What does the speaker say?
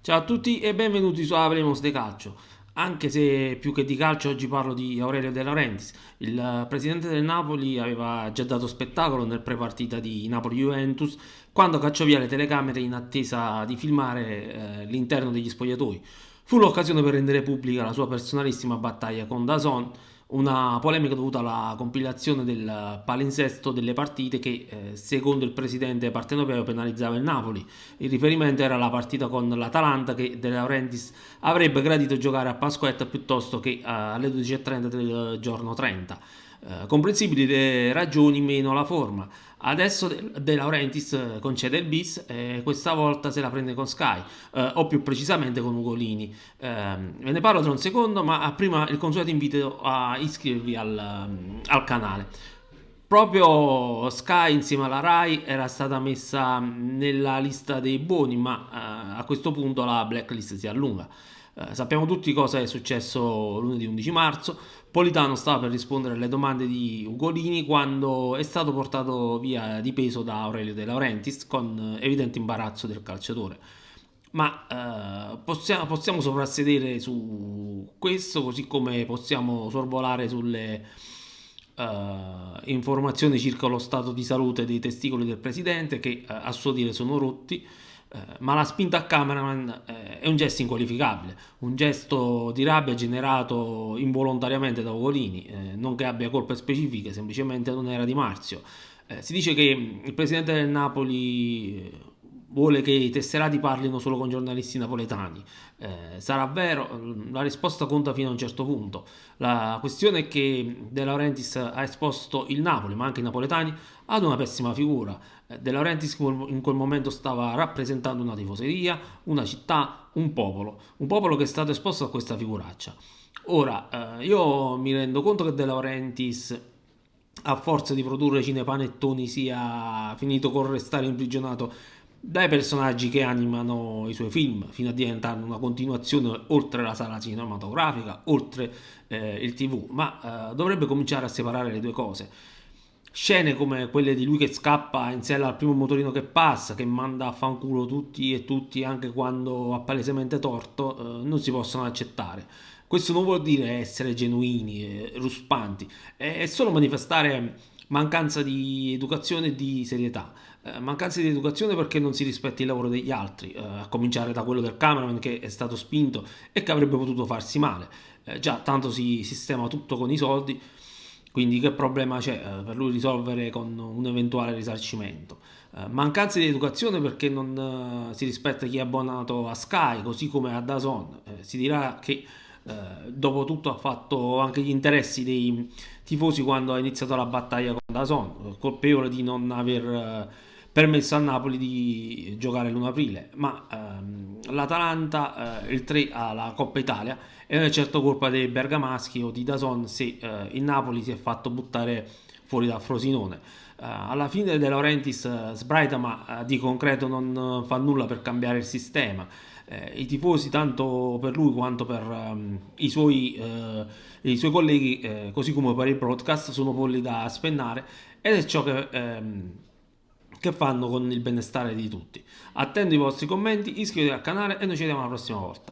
Ciao a tutti e benvenuti su Hablemos de Calcio. Anche se più che di calcio oggi parlo di Aurelio De Laurentiis. Il presidente del Napoli aveva già dato spettacolo nel prepartita di Napoli-Juventus quando cacciò via le telecamere in attesa di filmare l'interno degli spogliatoi. Fu l'occasione per rendere pubblica la sua personalissima battaglia con DAZN, una polemica dovuta alla compilazione del palinsesto delle partite che, secondo il presidente partenopeo, penalizzava il Napoli. Il riferimento era la partita con l'Atalanta che De Laurentiis avrebbe gradito giocare a Pasquetta piuttosto che alle 12:30 del giorno 30. Comprensibili le ragioni, meno la forma. Adesso De Laurentiis concede il bis e questa volta se la prende con Sky, o più precisamente con Ugolini. Ve ne parlo tra un secondo, ma prima il consueto invito a iscrivervi al canale. Proprio Sky insieme alla Rai era stata messa nella lista dei buoni, ma a questo punto la blacklist si allunga. Sappiamo tutti cosa è successo lunedì 11 marzo. Politano stava per rispondere alle domande di Ugolini quando è stato portato via di peso da Aurelio De Laurentiis con evidente imbarazzo del calciatore. Ma possiamo soprassedere su questo, così come possiamo sorvolare sulle informazioni circa lo stato di salute dei testicoli del presidente, che a suo dire sono rotti. Ma la spinta a cameraman è un gesto inqualificabile, un gesto di rabbia generato involontariamente da Ugolini, non che abbia colpe specifiche, semplicemente non era di Marzio. Si dice che il presidente del Napoli vuole che i tesserati parlino solo con giornalisti napoletani. Sarà vero? La risposta conta fino a un certo punto. La questione è che De Laurentiis ha esposto il Napoli, ma anche i napoletani, ad una pessima figura. De Laurentiis in quel momento stava rappresentando una tifoseria, una città, un popolo che è stato esposto a questa figuraccia. Ora, io mi rendo conto che De Laurentiis, a forza di produrre cinepanettoni, sia finito con restare imprigionato dai personaggi che animano i suoi film, fino a diventare una continuazione oltre la sala cinematografica, oltre il TV, ma dovrebbe cominciare a separare le due cose. Scene come quelle di lui che scappa insieme al primo motorino che passa, che manda a fanculo tutti e tutti anche quando ha palesemente torto, non si possono accettare. Questo non vuol dire essere genuini, ruspanti, è solo manifestare mancanza di educazione e di serietà. Mancanza di educazione perché non si rispetta il lavoro degli altri, a cominciare da quello del cameraman che è stato spinto e che avrebbe potuto farsi male. Già, tanto si sistema tutto con i soldi, quindi che problema c'è per lui risolvere con un eventuale risarcimento? Mancanza di educazione perché non si rispetta chi è abbonato a Sky, così come a DAZN. Si dirà che dopo tutto ha fatto anche gli interessi dei tifosi quando ha iniziato la battaglia con DAZN, colpevole di non aver permesso a Napoli di giocare l'1 aprile, ma l'Atalanta il 3 alla Coppa Italia e non è certo colpa dei bergamaschi o di DAZN se il Napoli si è fatto buttare fuori dal Frosinone. Alla fine De Laurentiis sbraita, ma di concreto non fa nulla per cambiare il sistema. I tifosi, tanto per lui quanto per i suoi colleghi, così come per il broadcast, sono polli da spennare ed è ciò che fanno con il benestare di tutti. Attendo i vostri commenti, iscrivetevi al canale e noi ci vediamo la prossima volta.